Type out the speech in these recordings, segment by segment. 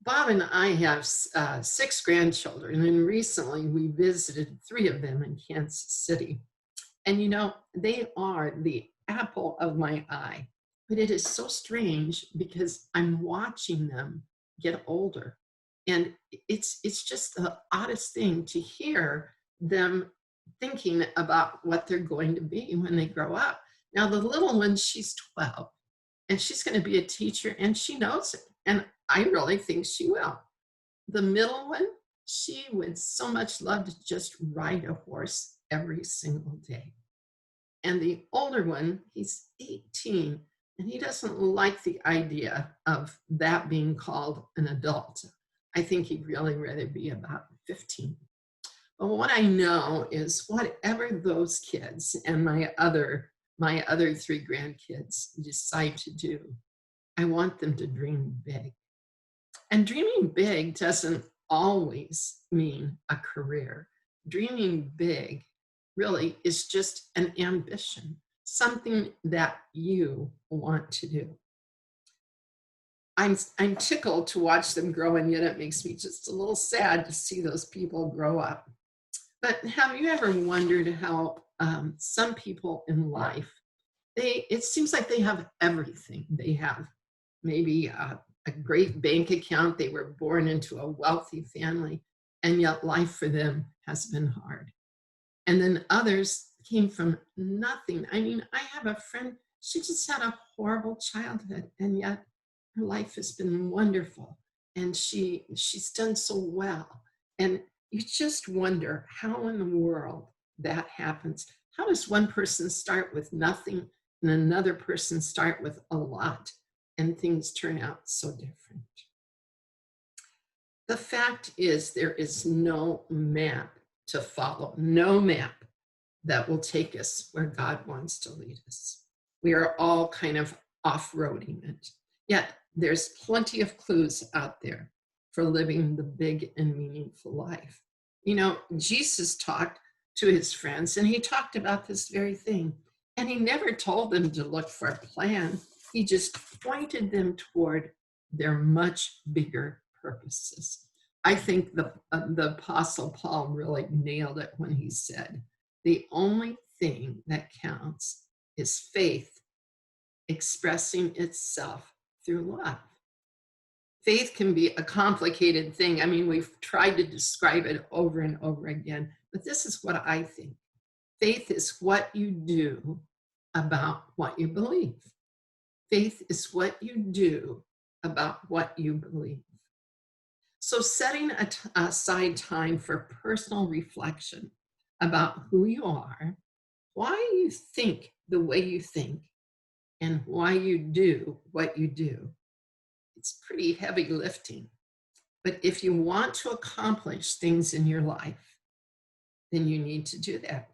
Bob and I have six grandchildren, and recently we visited three of them in Kansas City. And they are the apple of my eye. But it is so strange because I'm watching them get older. And it's just the oddest thing to hear them thinking about what they're going to be when they grow up. Now, the little one, she's 12, and she's going to be a teacher, and she knows it. And I really think she will. The middle one, she would so much love to just ride a horse every single day. And the older one, he's 18, and he doesn't like the idea of that being called an adult. I think he'd really rather be about 15. But what I know is whatever those kids and my other three grandkids decide to do, I want them to dream big. And dreaming big doesn't always mean a career. Dreaming big really is just an ambition, something that you want to do. I'm tickled to watch them grow, and yet it makes me just a little sad to see those people grow up. But have you ever wondered how some people in life, it seems like they have everything. They have maybe a great bank account. They were born into a wealthy family, and yet life for them has been hard. And then others came from nothing. I mean, I have a friend, she just had a horrible childhood, and yet her life has been wonderful. And she's done so well. And you just wonder how in the world that happens. How does one person start with nothing and another person start with a lot, and things turn out so different? The fact is, there is no map to follow, no map that will take us where God wants to lead us. We are all kind of off-roading it. Yet there's plenty of clues out there for living the big and meaningful life. Jesus talked to his friends, and he talked about this very thing. And he never told them to look for a plan. He just pointed them toward their much bigger purposes. I think the Apostle Paul really nailed it when he said, the only thing that counts is faith expressing itself through love. Faith can be a complicated thing. I mean, we've tried to describe it over and over again, but this is what I think. Faith is what you do about what you believe. Faith is what you do about what you believe. So setting aside time for personal reflection about who you are, why you think the way you think, and why you do what you do. It's pretty heavy lifting. But if you want to accomplish things in your life, then you need to do that.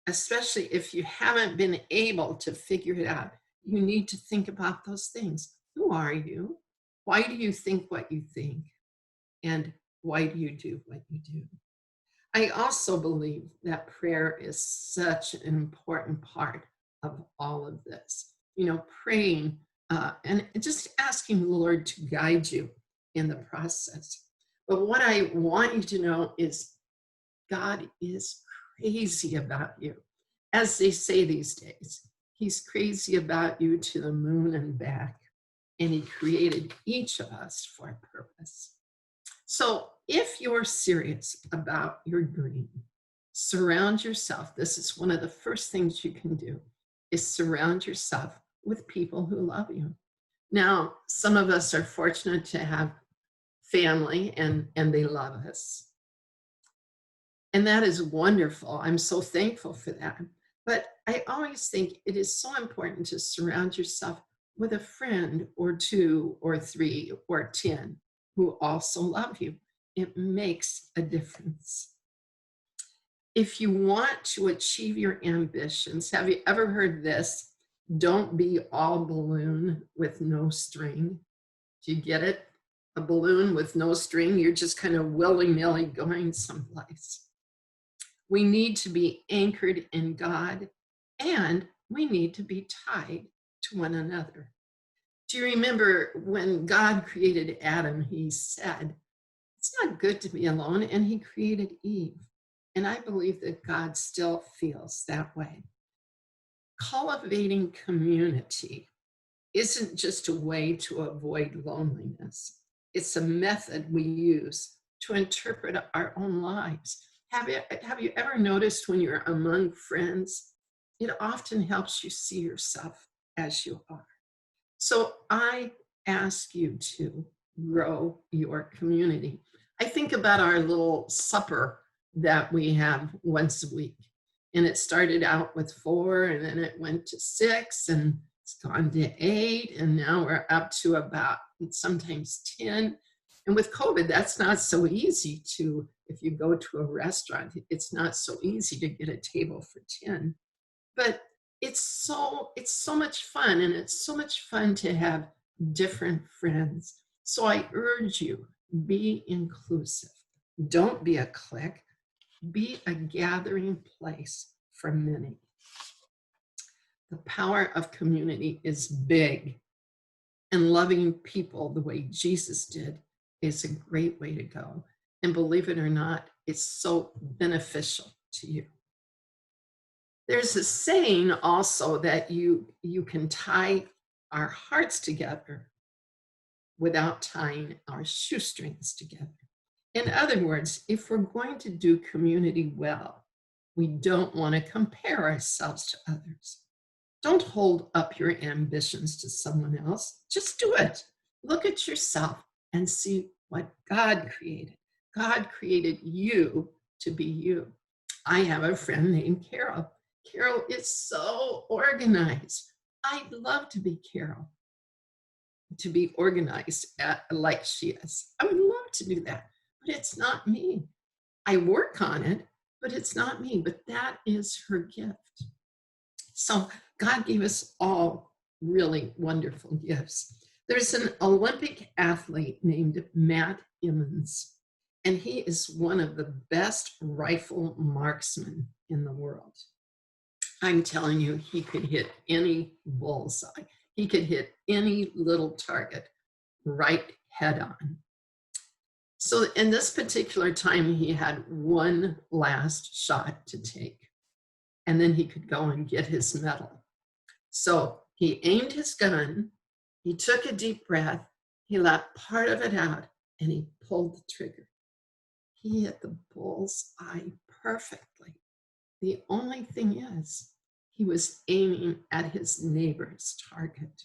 Especially if you haven't been able to figure it out, you need to think about those things. Who are you? Why do you think what you think? And why do you do what you do? I also believe that prayer is such an important part of all of this. Praying and just asking the Lord to guide you in the process. But what I want you to know is God is crazy about you. As they say these days, he's crazy about you to the moon and back. And he created each of us for a purpose. So if you're serious about your dream, surround yourself. This is one of the first things you can do, is surround yourself with people who love you. Now, some of us are fortunate to have family and they love us. And that is wonderful. I'm so thankful for that. But I always think it is so important to surround yourself with a friend or two or three or 10 who also love you. It makes a difference. If you want to achieve your ambitions, have you ever heard this? Don't be all balloon with no string. Do you get it? A balloon with no string, you're just kind of willy-nilly going someplace. We need to be anchored in God, and we need to be tied to one another. Do you remember when God created Adam, he said, it's not good to be alone, and he created Eve. And I believe that God still feels that way. Cultivating community isn't just a way to avoid loneliness. It's a method we use to interpret our own lives. Have you ever noticed when you're among friends, it often helps you see yourself as you are? So I ask you to grow your community. I think about our little supper that we have once a week. And it started out with 4, and then it went to 6, and it's gone to 8, and now we're up to about sometimes 10. And with COVID, that's not so easy to, if you go to a restaurant, it's not so easy to get a table for 10. But it's so much fun, and it's so much fun to have different friends. So I urge you, be inclusive. Don't be a clique. Be a gathering place for many. The power of community is big, and loving people the way Jesus did is a great way to go. And believe it or not, it's so beneficial to you. There's a saying also that you can tie our hearts together without tying our shoestrings together. In other words, if we're going to do community well, we don't want to compare ourselves to others. Don't hold up your ambitions to someone else. Just do it. Look at yourself and see what God created. God created you to be you. I have a friend named Carol. Carol is so organized. I'd love to be Carol, to be organized like she is. I would love to do that, but it's not me. I work on it, but it's not me. But that is her gift. So God gave us all really wonderful gifts. There's an Olympic athlete named Matt Emmons, and he is one of the best rifle marksmen in the world. I'm telling you, he could hit any bullseye. He could hit any little target right head on. So in this particular time, he had one last shot to take, and then he could go and get his medal. So he aimed his gun, he took a deep breath, he let part of it out, and he pulled the trigger. He hit the bullseye perfectly. The only thing is, he was aiming at his neighbor's target.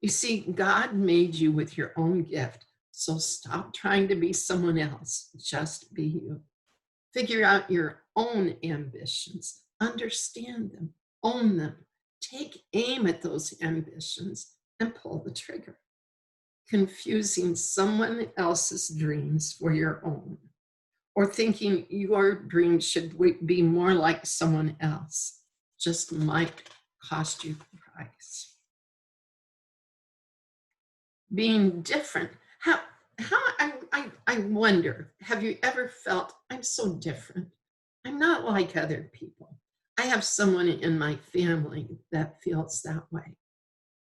You see, God made you with your own gift, so stop trying to be someone else. Just be you. Figure out your own ambitions, understand them, own them, take aim at those ambitions, and pull the trigger. Confusing someone else's dreams for your own, or thinking your dreams should be more like someone else, just might cost you the price. Being different. I wonder, have you ever felt, I'm so different? I'm not like other people. I have someone in my family that feels that way.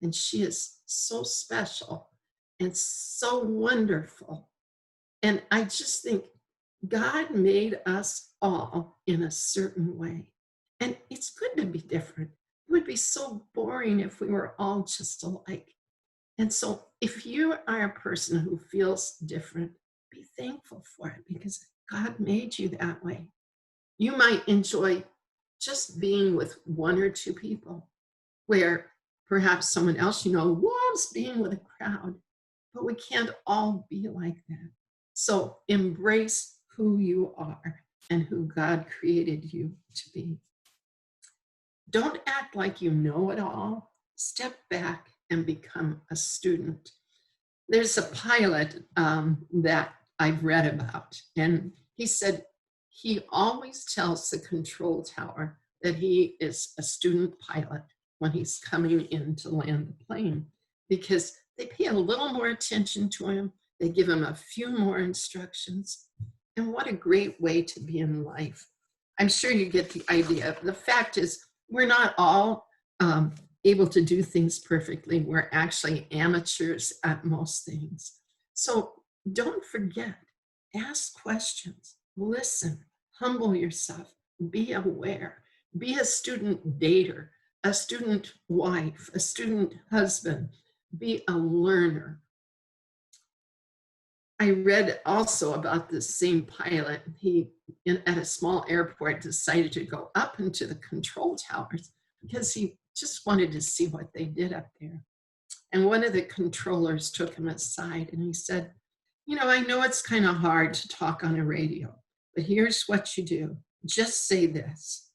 And she is so special and so wonderful. And I just think God made us all in a certain way. And it's good to be different. It would be so boring if we were all just alike. And so if you are a person who feels different, be thankful for it because God made you that way. You might enjoy just being with 1 or 2 people, where perhaps someone else you know loves being with a crowd, but we can't all be like that. So embrace who you are and who God created you to be. Don't act like you know it all. Step back and become a student. There's a pilot that I've read about, and he said he always tells the control tower that he is a student pilot when he's coming in to land the plane, because they pay a little more attention to him. They give him a few more instructions. And what a great way to be in life. I'm sure you get the idea. The fact is, we're not all able to do things perfectly. We're actually amateurs at most things. So don't forget, ask questions, listen, humble yourself, be aware, be a student dater, a student wife, a student husband, be a learner. I read also about this same pilot. He, at a small airport, decided to go up into the control towers because he just wanted to see what they did up there. And one of the controllers took him aside and he said, I know it's kind of hard to talk on a radio, but here's what you do. Just say this.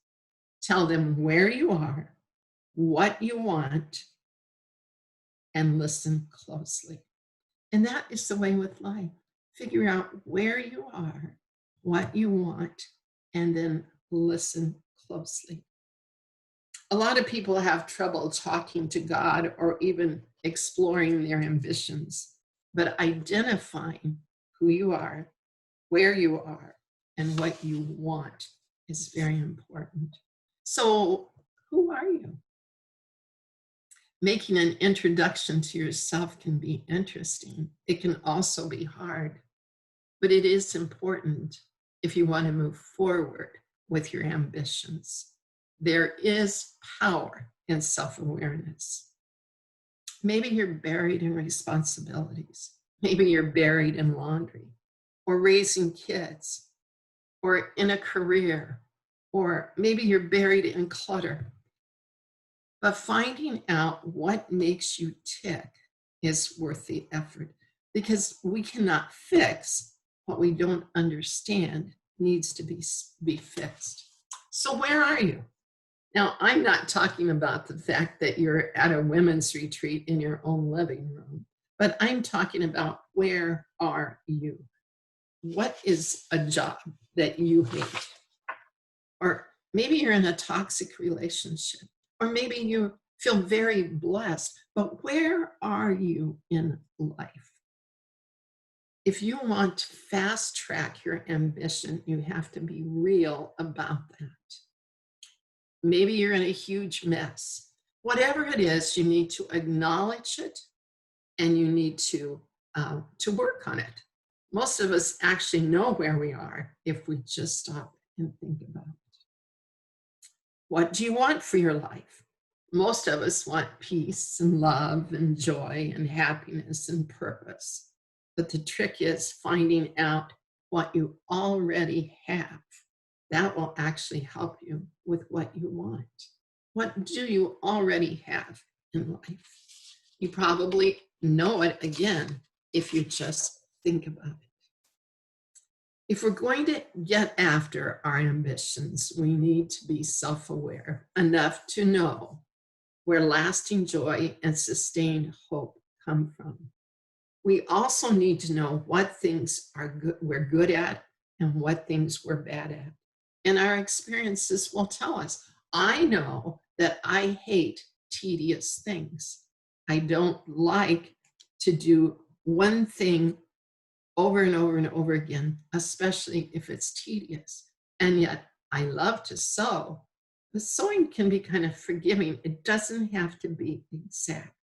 Tell them where you are, what you want, and listen closely. And that is the way with life. Figure out where you are, what you want, and then listen closely. A lot of people have trouble talking to God or even exploring their ambitions, but identifying who you are, where you are, and what you want is very important. So, who are you? Making an introduction to yourself can be interesting. It can also be hard, but it is important if you want to move forward with your ambitions. There is power in self-awareness. Maybe you're buried in responsibilities. Maybe you're buried in laundry or raising kids or in a career, or maybe you're buried in clutter. But finding out what makes you tick is worth the effort, because we cannot fix what we don't understand needs to be fixed. So where are you? Now, I'm not talking about the fact that you're at a women's retreat in your own living room, but I'm talking about where are you? What is a job that you hate? Or maybe you're in a toxic relationship, or maybe you feel very blessed, but where are you in life? If you want to fast track your ambition, you have to be real about that. Maybe you're in a huge mess. Whatever it is, you need to acknowledge it and you need to work on it. Most of us actually know where we are if we just stop and think about it. What do you want for your life? Most of us want peace and love and joy and happiness and purpose. But the trick is finding out what you already have. That will actually help you with what you want. What do you already have in life? You probably know it again if you just think about it. If we're going to get after our ambitions, we need to be self-aware enough to know where lasting joy and sustained hope come from. We also need to know what things we're good at and what things we're bad at. And our experiences will tell us. I know that I hate tedious things. I don't like to do one thing over and over and over again, especially if it's tedious. And yet I love to sew. But sewing can be kind of forgiving. It doesn't have to be exact.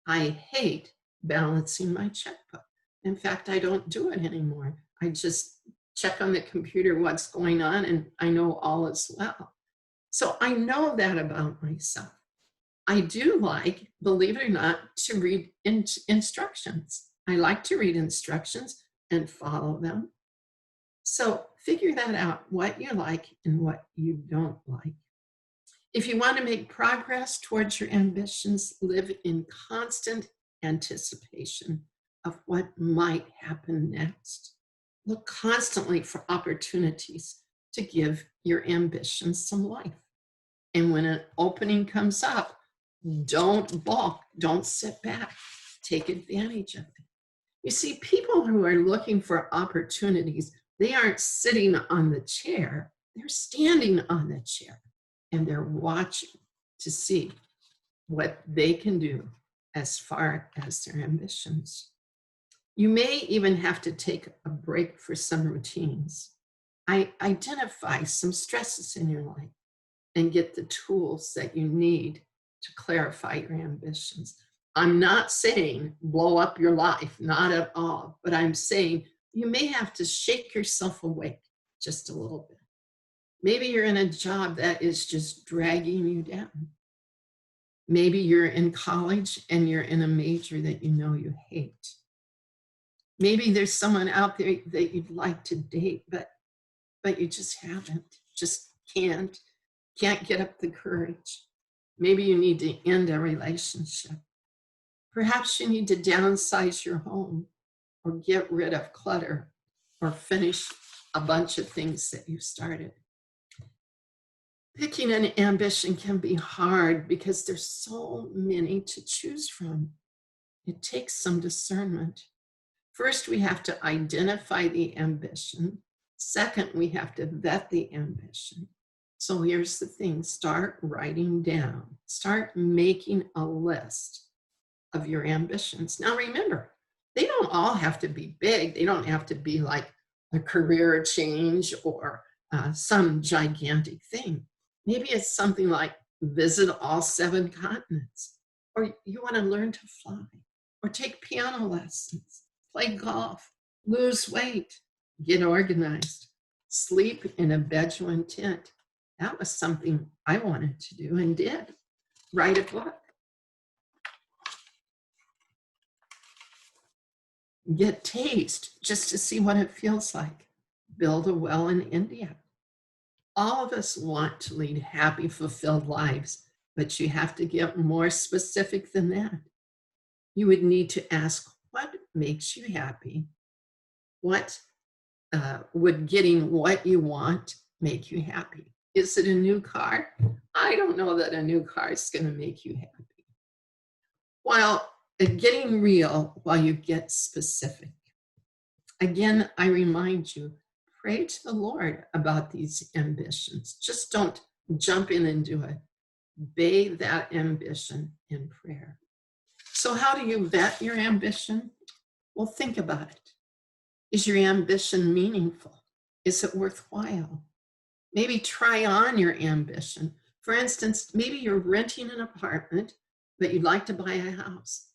I hate balancing my checkbook. In fact, I don't do it anymore. I just check on the computer what's going on and I know all is well. So I know that about myself. I do like, believe it or not, to read instructions. I like to read instructions and follow them. So figure that out, what you like and what you don't like. If you want to make progress towards your ambitions, live in constant anticipation of what might happen next. Look constantly for opportunities to give your ambitions some life. And when an opening comes up, don't balk, don't sit back, take advantage of it. You see, people who are looking for opportunities, they aren't sitting on the chair, they're standing on the chair and they're watching to see what they can do as far as their ambitions. You may even have to take a break for some routines. Identify some stresses in your life and get the tools that you need to clarify your ambitions. I'm not saying blow up your life, not at all, but I'm saying you may have to shake yourself awake just a little bit. Maybe you're in a job that is just dragging you down. Maybe you're in college and you're in a major that you know you hate. Maybe there's someone out there that you'd like to date, but you just haven't, just can't get up the courage. Maybe you need to end a relationship. Perhaps you need to downsize your home or get rid of clutter or finish a bunch of things that you started. Picking an ambition can be hard because there's so many to choose from. It takes some discernment. First, we have to identify the ambition. Second, we have to vet the ambition. So here's the thing, start writing down, start making a list of your ambitions. Now remember, they don't all have to be big. They don't have to be like a career change or some gigantic thing. Maybe it's something like visit all 7 continents, or you want to learn to fly, or take piano lessons, play golf, lose weight, get organized, sleep in a Bedouin tent. That was something I wanted to do and did. Write a book. Get taste just to see what it feels like. Build a well in India. All of us want to lead happy, fulfilled lives, but you have to get more specific than that. You would need to ask, what makes you happy? What would getting what you want make you happy? Is it a new car? I don't know that a new car is going to make you happy. While getting real, while you get specific. Again, I remind you, pray to the Lord about these ambitions. Just don't jump in and do it. Bathe that ambition in prayer. So how do you vet your ambition? Well, think about it. Is your ambition meaningful? Is it worthwhile? Maybe try on your ambition. For instance, maybe you're renting an apartment, but you'd like to buy a house.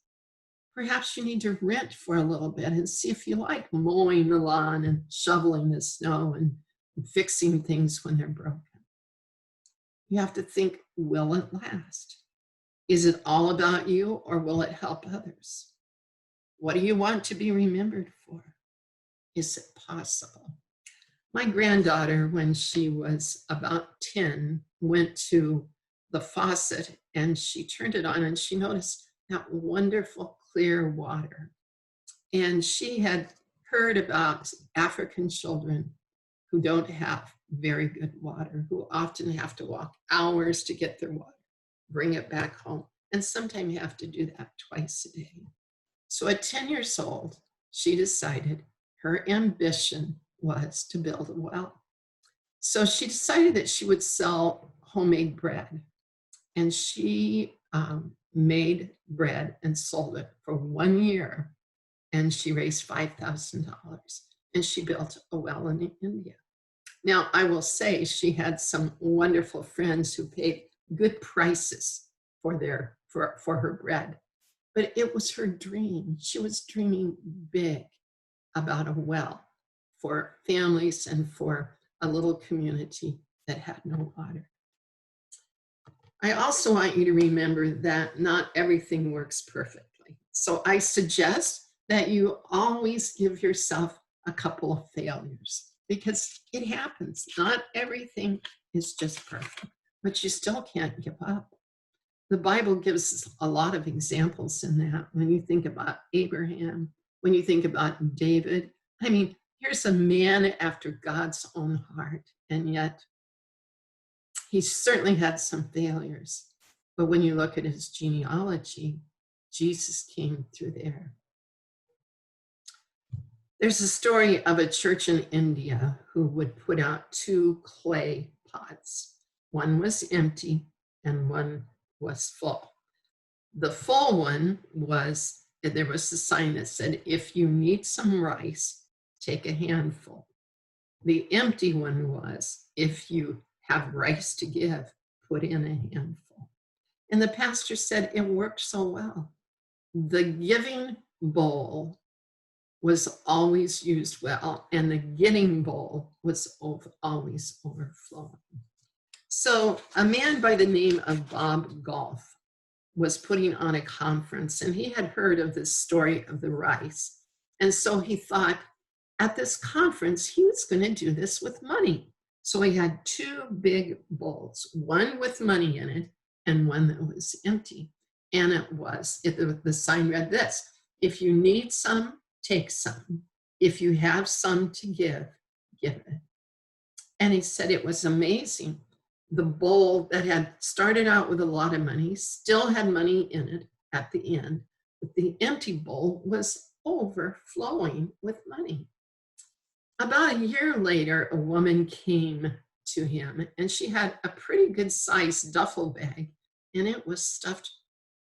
Perhaps you need to rent for a little bit and see if you like mowing the lawn and shoveling the snow and fixing things when they're broken. You have to think, will it last? Is it all about you, or will it help others? What do you want to be remembered for? Is it possible? My granddaughter, when she was about 10, went to the faucet and she turned it on and she noticed that wonderful clear water. And she had heard about African children who don't have very good water, who often have to walk hours to get their water, bring it back home, and sometimes have to do that twice a day. So at 10 years old, she decided her ambition was to build a well. So she decided that she would sell homemade bread. And she made bread and sold it for 1 year. And she raised $5,000. And she built a well in India. Now, I will say she had some wonderful friends who paid good prices for her bread. But it was her dream. She was dreaming big about a well for families and for a little community that had no water. I also want you to remember that not everything works perfectly. So I suggest that you always give yourself a couple of failures, because it happens. Not everything is just perfect, but you still can't give up. The Bible gives us a lot of examples in that. When you think about Abraham, when you think about David, I mean, here's a man after God's own heart, and yet he certainly had some failures. But when you look at his genealogy, Jesus came through there. There's a story of a church in India who would put out 2 clay pots. One was empty and one was full. The full one was, there was a sign that said, if you need some rice, take a handful. The empty one was, if you have rice to give, put in a handful. And the pastor said it worked so well. The giving bowl was always used well, and the getting bowl was always overflowing. So a man by the name of Bob Golf was putting on a conference, and he had heard of this story of the rice. And so he thought at this conference, he was going to do this with money. So he had two big bowls, one with money in it and one that was empty. And the sign read this: if you need some, take some. If you have some to give, give it. And he said it was amazing. The bowl that had started out with a lot of money still had money in it at the end, but the empty bowl was overflowing with money. About a year later, a woman came to him, and she had a pretty good sized duffel bag, and it was stuffed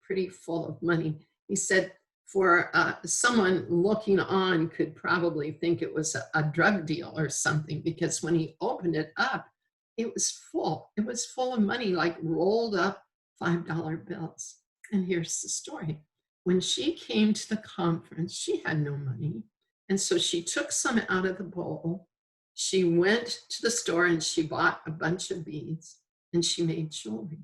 pretty full of money. He said, for someone looking on could probably think it was a drug deal or something, because when he opened it up, it was full. It was full of money, like rolled up $5 bills. And here's the story. When she came to the conference, she had no money. And so she took some out of the bowl. She went to the store and she bought a bunch of beads and she made jewelry.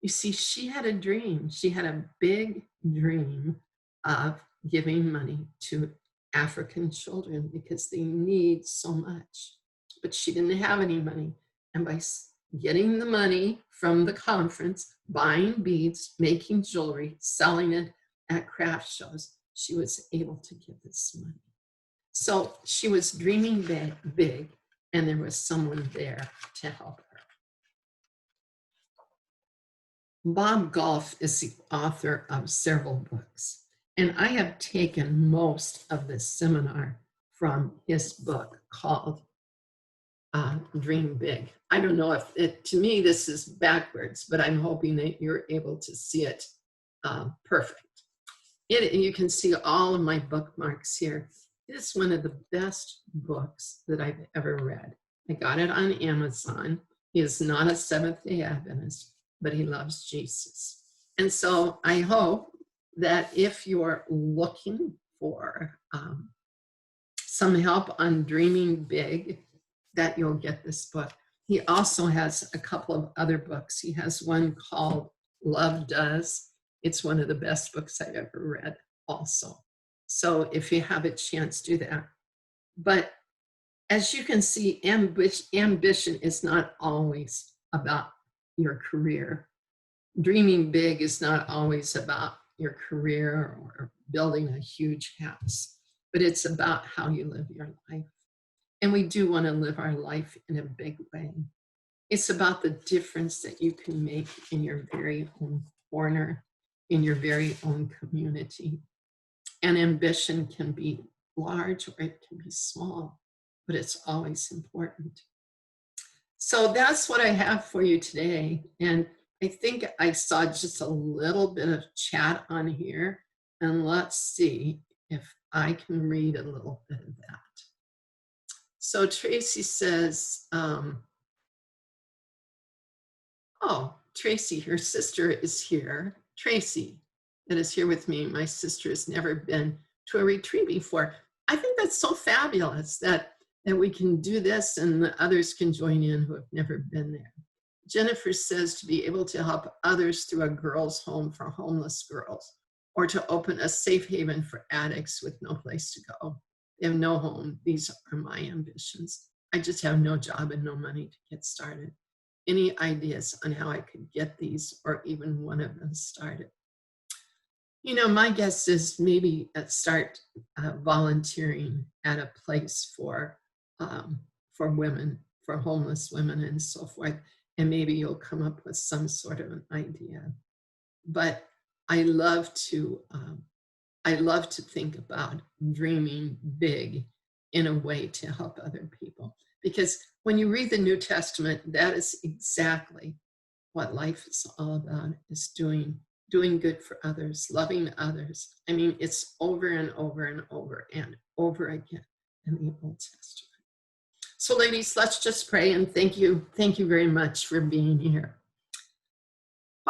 You see, she had a dream. She had a big dream of giving money to African children because they need so much. But she didn't have any money. And by getting the money from the conference, buying beads, making jewelry, selling it at craft shows, she was able to give this money. So she was dreaming big, and there was someone there to help her. Bob Golf is the author of several books, and I have taken most of this seminar from his book called Dream Big. I don't know if to me this is backwards, but I'm hoping that you're able to see it perfect. You can see all of my bookmarks here. It is one of the best books that I've ever read. I got it on Amazon. He is not a Seventh-day Adventist, but he loves Jesus. And so I hope that if you're looking for some help on dreaming big, that you'll get this book. He also has a couple of other books. He has one called Love Does. It's one of the best books I've ever read also. So if you have a chance, do that. But as you can see, ambition is not always about your career. Dreaming big is not always about your career or building a huge house, but it's about how you live your life. And we do want to live our life in a big way. It's about the difference that you can make in your very own corner, in your very own community. And ambition can be large or it can be small, but it's always important. So that's what I have for you today. And I think I saw just a little bit of chat on here. And let's see if I can read a little bit of that. So Tracy says, oh, Tracy, your sister is here. Tracy, that is here with me. My sister has never been to a retreat before. I think that's so fabulous that we can do this and the others can join in who have never been there. Jennifer says to be able to help others through a girls' home for homeless girls, or to open a safe haven for addicts with no place to go. They have no home. These are my ambitions. I just have no job and no money to get started. Any ideas on how I could get these or even one of them started? You know, my guess is maybe start volunteering at a place for women, for homeless women and so forth, and maybe you'll come up with some sort of an idea. But I love to think about dreaming big in a way to help other people. Because when you read the New Testament, that is exactly what life is all about, is doing good for others, loving others. I mean, it's over and over and over and over again in the Old Testament. So ladies, let's just pray and thank you very much for being here.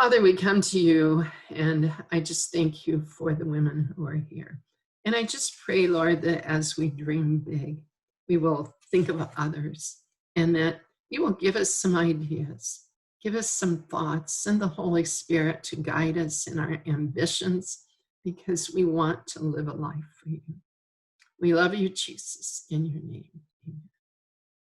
Father, we come to you, and I just thank you for the women who are here. And I just pray, Lord, that as we dream big, we will think of others, and that you will give us some ideas, give us some thoughts, send the Holy Spirit to guide us in our ambitions, because we want to live a life for you. We love you, Jesus, in your name.